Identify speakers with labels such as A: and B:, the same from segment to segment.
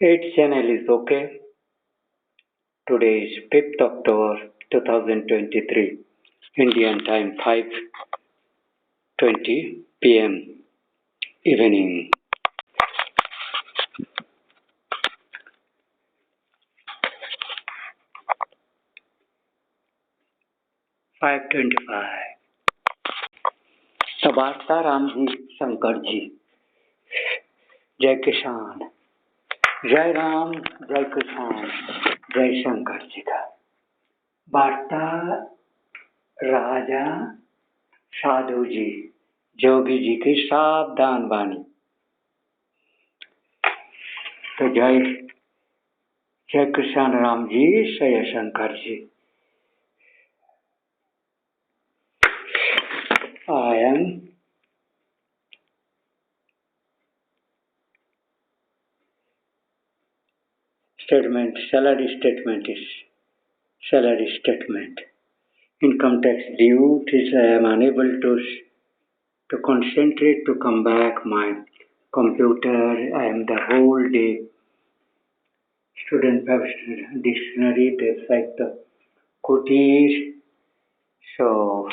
A: Its channel is okay. Today is 5th October 2023, Indian time 5:20 p.m. evening. Five 25. तबारता Ram ji Shankar ji जय किसान जय राम जय किसान जय शंकर जी का वार्ता राजा साधु जी जोगी जी की सावधान वाणी। तो जय जय किसान राम जी जय Shankar ji. I am statement, salary statement is salary statement. Income tax due is I am unable to concentrate to come back my computer. I am the whole day student dictionary, that's like the kutir. So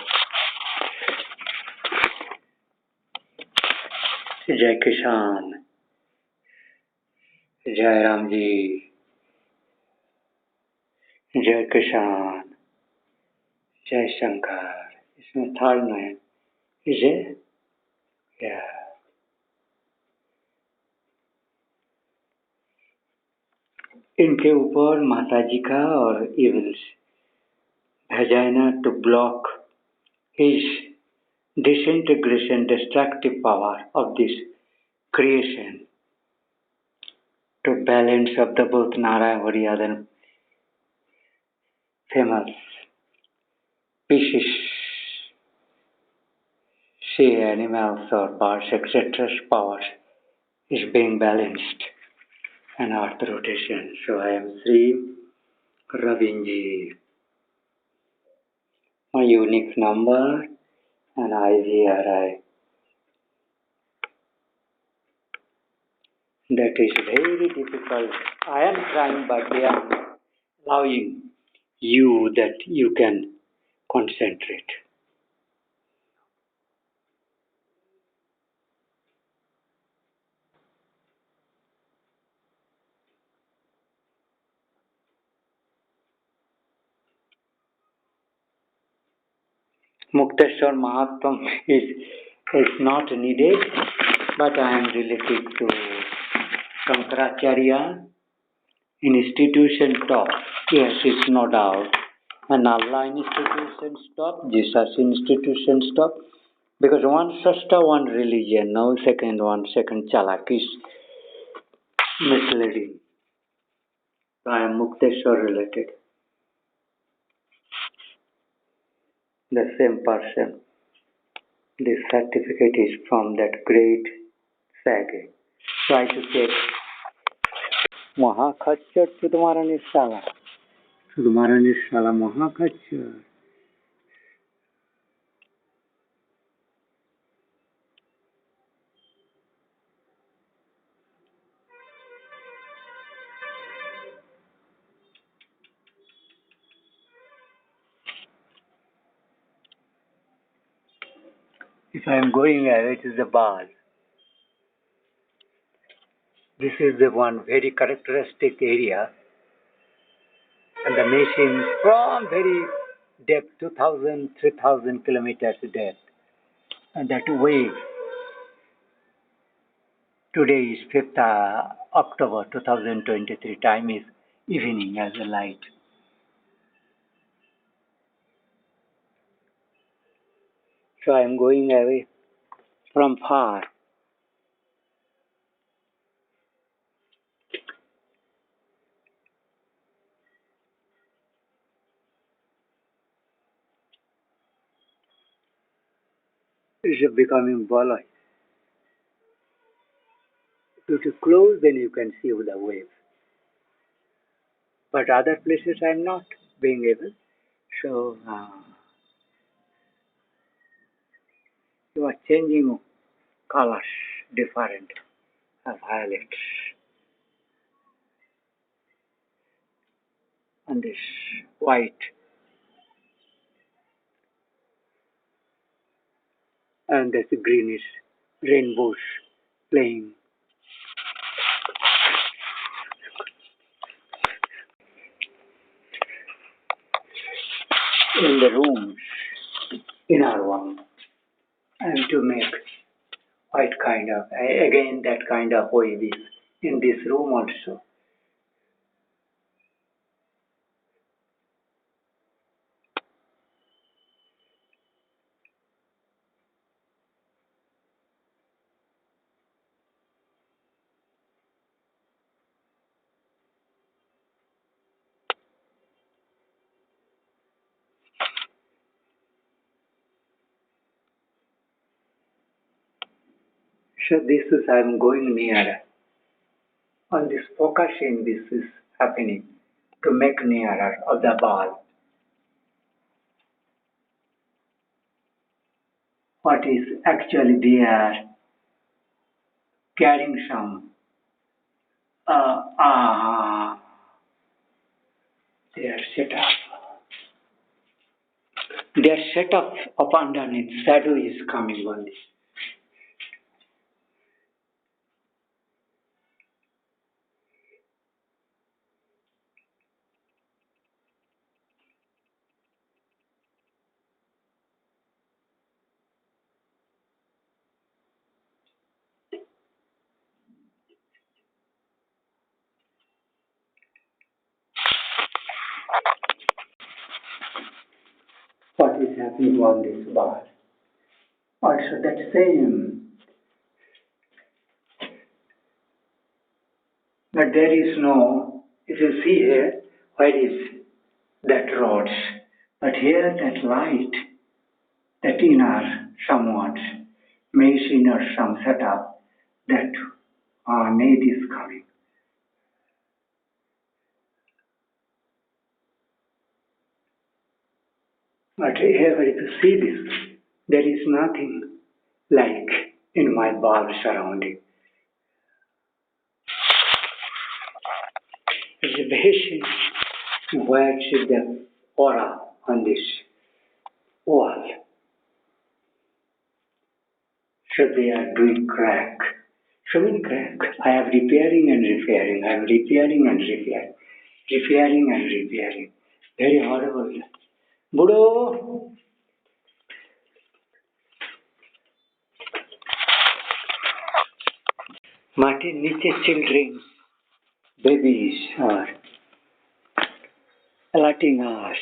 A: Jai Kisan, Jai Ramji, Jai Kisan, Jai Shankar. इसमें third name is it? Yeah. इनके ऊपर माताजी का और evils vagina to block his disintegration, destructive power of this creation, to balance of the both Nara Variadan famous species, sea animals or birds, etc. powers is being balanced and earth rotation. So I am Sri Ravinji. My unique number and IGRI. That is very difficult. I am trying, but they are allowing you that you can concentrate. Mukteshwar Mahatma is not needed, but I am related to Shankaracharya institution top. Yes, it's no doubt. And Allah institution stop, Jesus institution stop. Because one Shasta, one religion, no second one, second chalak is misleading. So I am Mukteshwar related. The same person. This certificate is from that great sage. Try to take Mahakachar Sudhamaranishshala. Sudhamaranishshala Mahakachar. If I am going away, it is a ball. This is the one very characteristic area. And the machine from very depth, 2,000, 3,000 kilometers depth. And that wave. Today is 5th October 2023. Time is evening as a light. So I am going away from far. It's becoming bolloy. If you close, then you can see the wave. But other places I am not being able. So you are changing colors, different, violet. and this white and this greenish rainbows playing in the rooms in our one. And to make white kind of, again that kind of way in this room also. So this is, I'm going nearer. On this focusing, this is happening to make nearer of the ball. What is actually they are carrying some, their setup. Their setup of underneath shadow is coming on this. What is happening on this bar? Also that same, but there is no, if you see here, where is that rods? But here that light, that inner somewhat, machine or some setup, that need is coming. But here if you see this, there is nothing like in my bulb surrounding. Reservation, where should the aura on this wall? So they are doing crack. So many crack. I am repairing and repairing. I am repairing and repairing. Repairing and repairing. Very horrible. Budo! Martin, niche children, babies are alerting us.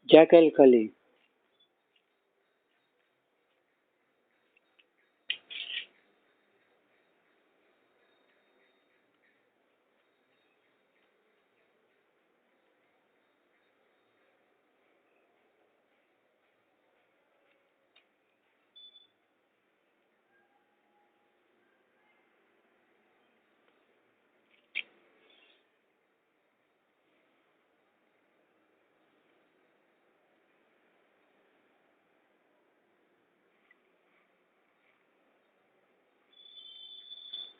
A: Jackal calling.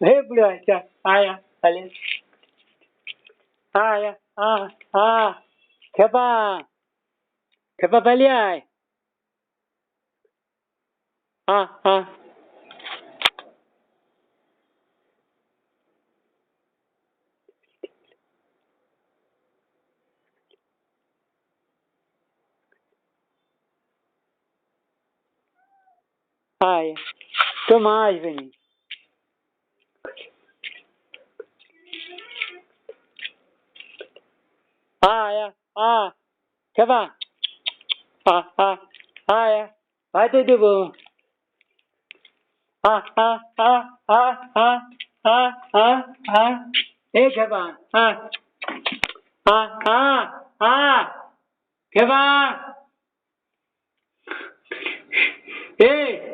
A: Hey, Buddha, Aya, Alice. Aya, Kepa, Kepa Baliai. Aya, Tomás, veni. Aya, Kepa, Aya, vai tudo bom? Hey, Kepa, Kepa, hey.